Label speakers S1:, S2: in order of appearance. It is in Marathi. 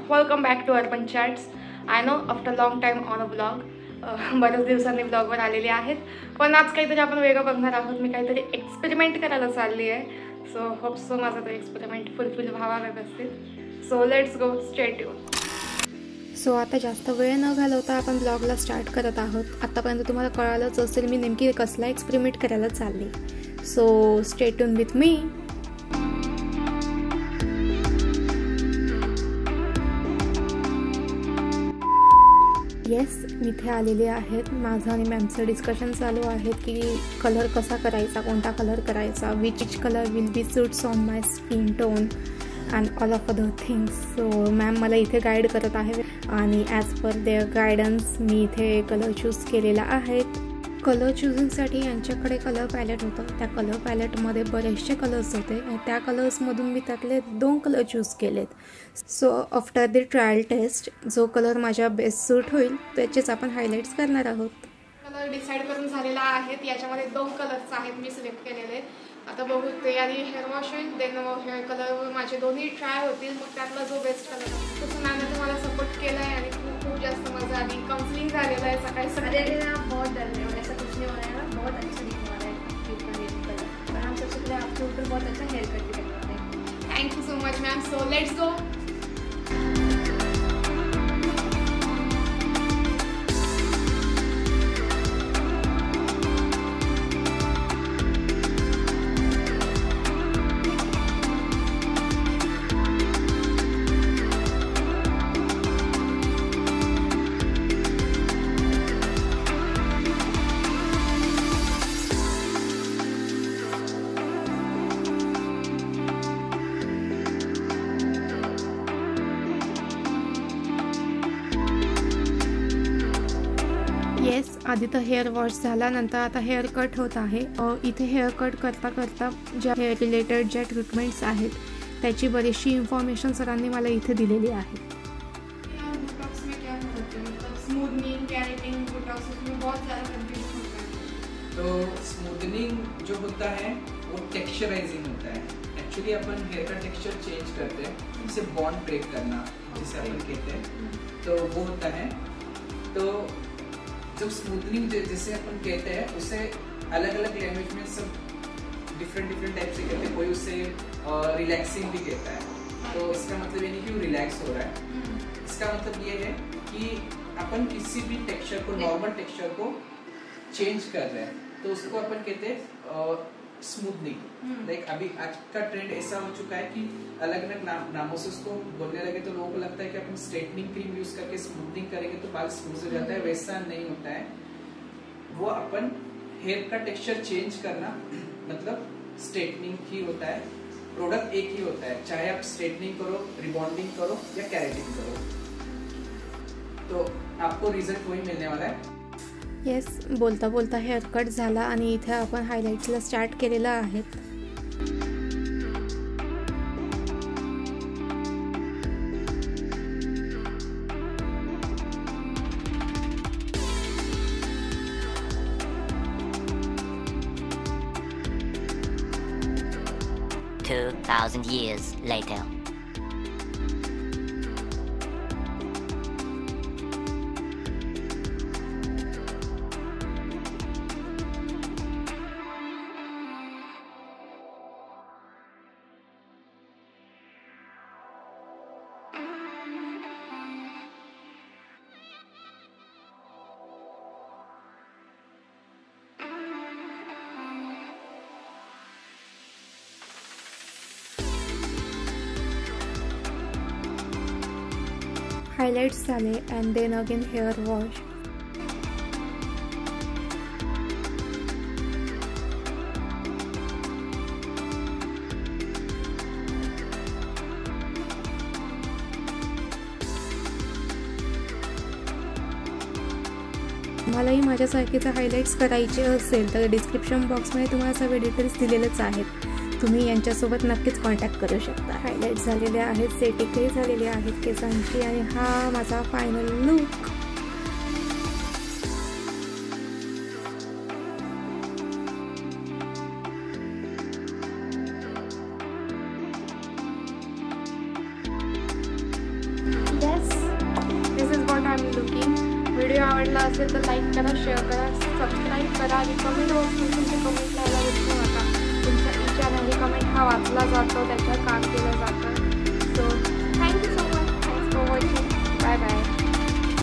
S1: Welcome back to Urban Chats. I know after long time on a blog. बऱ्याच दिवसांनी ब्लॉगवर आलेले आहेत, पण आज काहीतरी आपण वेगळं बघणार आहोत. मी काहीतरी एक्सपेरिमेंट करायला चालली आहे. सो होप सो माझा तो एक्सपेरिमेंट फुलफिल व्हावा व्यवस्थित. So let's go, stay tune. So आता जास्त वेळ न घालवता आपण ब्लॉगला स्टार्ट करत आहोत. आत्तापर्यंत तुम्हाला कळालंच असेल मी नेमकी कसला एक्सपेरिमेंट करायला चालली. So stay tune with me. Yes, मी इथे आलेले आहेत. माझं आणि मॅमचं डिस्कशन चालू आहे की कलर कसा करायचा, कोणता कलर करायचा, which colour will be suits on my skin tone and all of other things. So ma'am मला इथे गाईड करत आहे आणि ॲज पर देअर गायडन्स मी इथे कलर चूज केलेला आहे. कलर चूजिंगसाठी यांच्याकडे कलर पॅलेट होतं. त्या कलर पॅलेटमध्ये बरेचसे कलर्स होते आणि त्या कलर्समधून मी त्यातले 2 कलर चूज केलेत. So after the trial test जो कलर माझ्या बेस्ट सूट होईल त्याचेच आपण हायलाईट्स करणार आहोत. कलर डिसाईड करून झालेला आहेत. याच्यामध्ये 2 कलर्स आहेत मी सिलेक्ट केलेले. आता बघू ते आधी हेअर वॉश होईल, देन हेअर कलर माझे दोन्ही ट्राय होतील. मग त्यातला जो बेस्ट कलर आहे तसं मॅमने तुम्हाला सपोर्ट केला आहे आणि खूप जास्त मजा आली. काउन्सिलिंग झालेलं आहे सकाळी सकाळी. बहुत डर रहे हैं, ऐसा कुछ नहीं हो रहा है, बहुत अच्छा दिखने वाला है आपके कलर. और हम सबसे पहले आपके ऊपर बहुत अच्छा हेयर कट भी करने वाले हैं. Thank you so much ma'am. So let's go. Yes, आधी तर हेअर वॉश झाला, नंतर आता हेअर कट होत आहे. इथे हेअर कट करता करता ज्या हेअर रिलेटेड ज्या ट्रीटमेंट्स आहेत त्याची बरीचशी इन्फॉर्मेशन सरांनी मला इथे दिलेली आहे.
S2: तो स्मूथनिंग जो होता है वो टेक्सचराइजिंग होता है. एक्चुअली अपन हेयर का टेक्सचर चेंज करते हैं, इसे बॉन्ड ब्रेक करना जिसे अपन कहते हैं, तो वो होता है. तो जब स्मूथनिंग जैसे अपन कहते हैं उसे अलग अलग लैंग्वेज में सब डिफरेंट टाइप से कहते हैं. कोई उसे रिलैक्सिंग भी कहता है. तो इसका मतलब ये नहीं कि वो रिलैक्स हो रहा है. इसका मतलब ये है कि अपन किसी भी टेक्सचर को, नॉर्मल टेक्सचर को चेंज कर रहे हैं, तो उसको अपन कहते हैं स्मूथनिंग. लाइक अभी आज का ट्रेंड ऐसा हो चुका है कि अलग अलग नामों से उसको बोलने लगे, तो लोगों को लगता है कि अपन स्ट्रेटनिंग क्रीम यूज करके स्मूथनिंग करेंगे तो बाल स्मूथ हो जाता है. वैसा नहीं होता है. वो अपन हेयर का टेक्सचर चेंज करना मतलब स्ट्रेटनिंग ही होता है. प्रोडक्ट एक ही होता है, चाहे आप स्ट्रेटनिंग करो, रिबॉन्डिंग करो या कैरेटिन करो, तो आपको रिजल्ट वही मिलने वाला है.
S1: येस, बोलता बोलता हेअर कट झाला आणि इथे आपण हायलाईट्सला स्टार्ट केलेलं आहे.
S3: $2,000 years later.
S1: हायलाइट्स झाले and then again hair wash. मलाही माझ्यासारखीचे हायलाइट्स करायचे असेल तर डिस्क्रिप्शन बॉक्समध्ये तुम्हाला सगळे डिटेल्स दिलेलेच आहेत. तुम्ही यांच्यासोबत नक्कीच कॉन्टॅक्ट करू शकता. हायलाइट्स झालेले आहेत, सेटिंगही झालेली आहेत केसांची आणि हा माझा फायनल लुक. व्हिडिओ आवडला असेल तर लाईक करा, शेअर करा, सबस्क्राईब करा आणि कमेंट बॉक्समध्ये तुमचे कमेंट लिहायला विसरू नका. तुमचा इच आणि कमेंट हा वाचला जातो, त्याच्यावर काम केलं जातं.